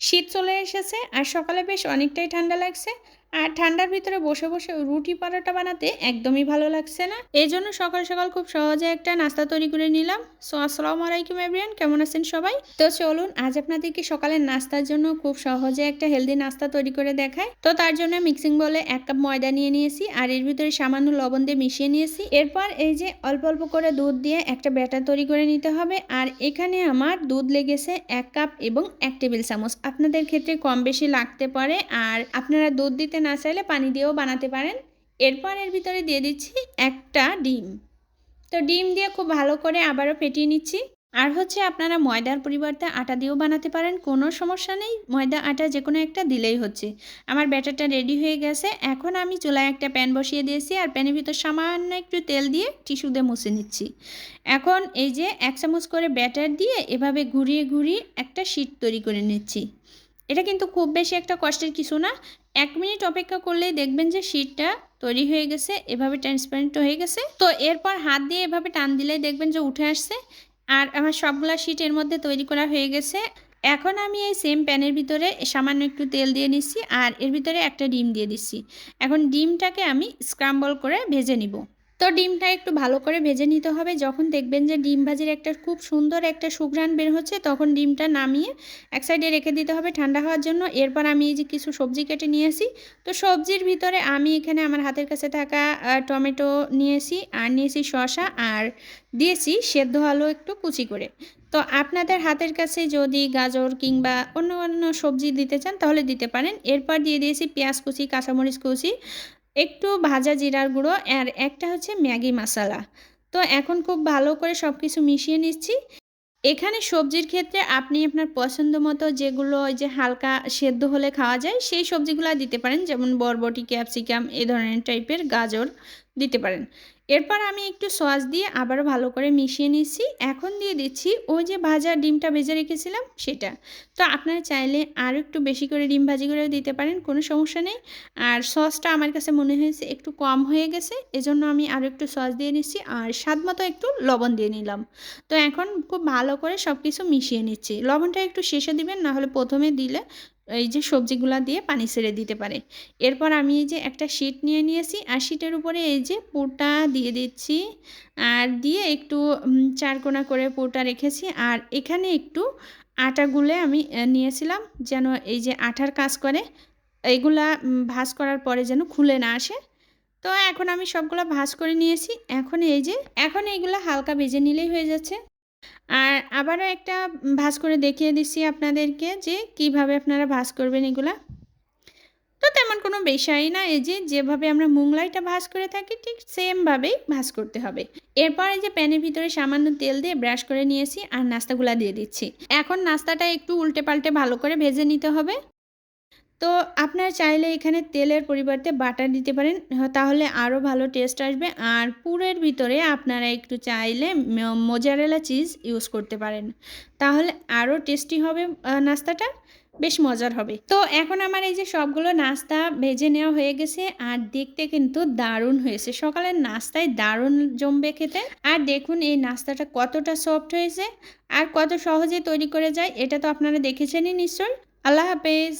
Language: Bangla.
শীত চলে এসেছে আর সকালে বেশ অনেকটাই ঠান্ডা লাগছে। আর ঠান্ডার ভিতরে বসে বসে রুটি পরোটা বানাতে একদমই ভালো লাগছে না। এই জন্য সকাল সকাল খুব সহজে একটা নাস্তা তৈরি করে নিলাম। সো আসসালামু আলাইকুম এভরিওয়ান, কেমন আছেন সবাই? তো চলুন আজ আপনাদেরকে সকালের নাস্তার জন্য খুব সহজে একটা হেলদি নাস্তা তৈরি করে দেখাই। তো তার জন্য মিক্সিং বলে 1 কাপ ময়দা নিয়ে নিয়েছি আর এর ভিতরে সামান্য লবণ দিয়ে মিশিয়ে নিয়েছি। এরপর এই যে অল্প অল্প করে দুধ দিয়ে একটা ব্যাটার তৈরি করে নিতে হবে। আর এখানে আমার দুধ লেগেছে 1 কাপ এবং 1 টেবিল চামচ। আপনাদের ক্ষেত্রে কম বেশি লাগতে পারে, আর আপনারা দুধ দিতে না চাইলে পানি দিয়েও বানাতে পারেন। এরপর এর ভিতরে দিয়ে দিচ্ছি একটা ডিম। তো ডিম দিয়ে খুব ভালো করে আবারও ফেটিয়ে নিচ্ছি। আর হচ্ছে আপনারা ময়দার পরিবর্তে আটা দিয়েও বানাতে পারেন, কোনো সমস্যা নেই। ময়দা আটা যে কোনো একটা দিলেই হচ্ছে। আমার ব্যাটারটা রেডি হয়ে গেছে। এখন আমি চুলায় একটা প্যান বসিয়ে দিয়েছি আর প্যানের ভিতর সামান্য একটু তেল দিয়ে টিস্যু দিয়ে মুছে নিচ্ছি। এখন এই যে 1 চামচ করে ব্যাটার দিয়ে এভাবে ঘুরিয়ে ঘুরিয়ে একটা শীট তৈরি করে নিচ্ছি। এটা কিন্তু খুব বেশি একটা কষ্টের কিছু না। 1 মিনিট অপেক্ষা করলেই দেখবেন যে শীটটা তৈরি হয়ে গেছে, এভাবে ট্রান্সপারেন্ট হয়ে গেছে। তো এরপর হাত দিয়ে এভাবে টান দিলেই দেখবেন যে উঠে আসছে। আর আমার সবগুলা শীট এর মধ্যে তৈরি করা হয়ে গেছে। এখন আমি এই সেম প্যানের ভিতরে সামান্য একটু তেল দিয়ে নিচ্ছি আর এর ভিতরে একটা ডিম দিয়ে দিচ্ছি। এখন ডিমটাকে আমি স্ক্রাম্বল করে ভেজে নিব। তো ডিমটা একটু ভালো করে ভেজে নিতে হবে। যখন দেখবেন যে ডিম ভাজির একটা খুব সুন্দর একটা সুঘ্রাণ বের হচ্ছে, তখন ডিমটা নামিয়ে এক সাইডে রেখে দিতে হবে ঠান্ডা হওয়ার জন্য। এরপর আমি এই যে কিছু সবজি কেটে নিয়েছি। তো সবজির ভিতরে আমি এখানে আমার হাতের কাছে থাকা টমেটো নিয়েছি আর নিয়েছি শসা আর দিয়েছি সেদ্ধ আলু একটু কুচি করে। তো আপনাদের হাতের কাছে যদি গাজর কিংবা অন্য অন্য সবজি দিতে চান তাহলে দিতে পারেন। এরপর দিয়ে দিয়েছি পেঁয়াজ কুচি, কাঁচামরিচ কুচি, একটু ভাজা জিরার গুঁড়ো আর একটা হচ্ছে ম্যাগি মশলা। তো এখন খুব ভালো করে সব কিছু মিশিয়ে নিচ্ছি। এখানে সবজির ক্ষেত্রে আপনি আপনার পছন্দ মতো যেগুলো ওই যে হালকা সেদ্ধ হলে খাওয়া যায় সেই সবজিগুলো দিতে পারেন, যেমন বরবটি, ক্যাপসিকাম, এই ধরনের টাইপের, গাজর দিতে পারেন। এরপর আমি একটু সস দিয়ে আবারও ভালো করে মিশিয়ে নিচ্ছি। এখন দিয়ে দিচ্ছি ওই যে ভাজা ডিমটা ভেজে রেখেছিলাম সেটা। তো আপনারা চাইলে আরও একটু বেশি করে ডিম ভাজি করেও দিতে পারেন, কোনো সমস্যা নেই। আর সসটা আমার কাছে মনে হয়েছে একটু কম হয়ে গেছে, এজন্য আমি আরও একটু সস দিয়ে নিচ্ছি আর স্বাদ মতো একটু লবণ দিয়ে নিলাম। তো এখন খুব ভালো করে সব কিছু মিশিয়ে নিচ্ছি। লবণটা একটু শেষে দিবেন, না হলে প্রথমে দিলে এই যে সবজিগুলা দিয়ে পানি ছেড়ে দিতে পারে। এরপর আমি এই যে একটা শীট নিয়ে নিয়েছি আর শীটের উপরে এই যে পুরটা দিয়ে দিচ্ছি আর দিয়ে একটু চারকোনা করে পুরটা রেখেছি। আর এখানে একটু আটা গুলে আমি নিয়েছিলাম, যেন এই যে আঠার কাজ করে, এইগুলা ভাঁজ করার পরে যেন খুলে না আসে। তো এখন আমি সবগুলো ভাঁজ করে নিয়েছি। এখন এইগুলা হালকা ভেজে নিলেই হয়ে যাচ্ছে। আর আবারও একটা ভাঁজ করে দেখিয়ে দিচ্ছি আপনাদেরকে যে কিভাবে আপনারা ভাঁজ করবেন এগুলা। তো তেমন কোনো বিষয়ই না, এই যে যেভাবে আমরা মুংলাইটা ভাঁজ করে থাকি ঠিক সেমভাবেই ভাঁজ করতে হবে। এরপর এই যে প্যানের ভিতরে সামান্য তেল দিয়ে ব্রাশ করে নিয়েছি আর নাস্তাগুলা দিয়ে দিচ্ছি। এখন নাস্তাটা একটু উল্টে পাল্টে ভালো করে ভেজে নিতে হবে। তো আপনারা চাইলে এখানে তেলের পরিবর্তে বাটার দিতে পারেন, তাহলে আরও ভালো টেস্ট আসবে। আর পুরের ভিতরে আপনারা একটু চাইলে মোজারেলা চিজ ইউজ করতে পারেন, তাহলে আরও টেস্টি হবে, নাস্তাটা বেশ মজার হবে। তো এখন আমার এই যে সবগুলো নাস্তা ভেজে নেওয়া হয়ে গেছে আর দেখতে কিন্তু দারুণ হয়েছে। সকালের নাস্তায় দারুণ জমবে খেতে। আর দেখুন এই নাস্তাটা কতটা সফট হয়েছে আর কত সহজে তৈরি করে যায়, এটা তো আপনারা দেখেছেনই নিশ্চয়ই। আল্লাহ হাফেজ।